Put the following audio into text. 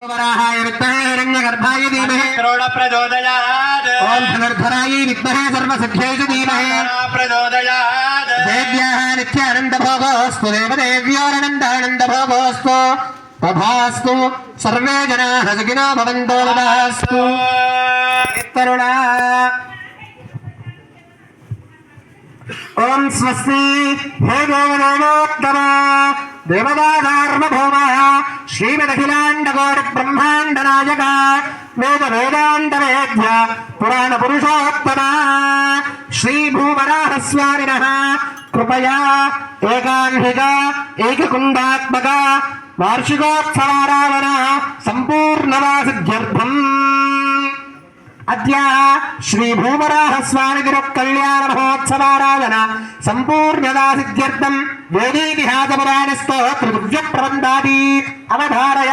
वराहाय विद्महे हिरण्यगर्भाय धीमहि प्रचोदयात् ओम धनुर्धराय विद्महे सर्वसिद्ध्यै च धीमहि प्रचोदयात् देव्याः नित्यानन्दभोगोऽस्तु देवदेव्योरनन्दानन्दभोगोऽस्तु तथास्तु सर्वे जनाः सुखिनो भवन्तु तथास्तु करुणा ओम स्वस्ति हे देवदेवोत्तम देवदाधार्वभौम श्रीमदखिलाण्डकोटिब्रह्माण्डनायक वेदवेदान्तवेद्य पुराणपुरुषोत्तम श्रीभूवराहस्वामिनः कृपया एकाह्निक एककुण्डात्मक वार्षिकोत्सवाराधन सम्पूर्णवासिद्ध्यर्थम् अद्य श्री भूवराहस्वामि कल्याण महोत्सवाराधन सम्पूर्णदासिद्ध्यर्थं वेदीतिहासपुराणस्तोत्र दिव्यप्रबन्धादि अवधारय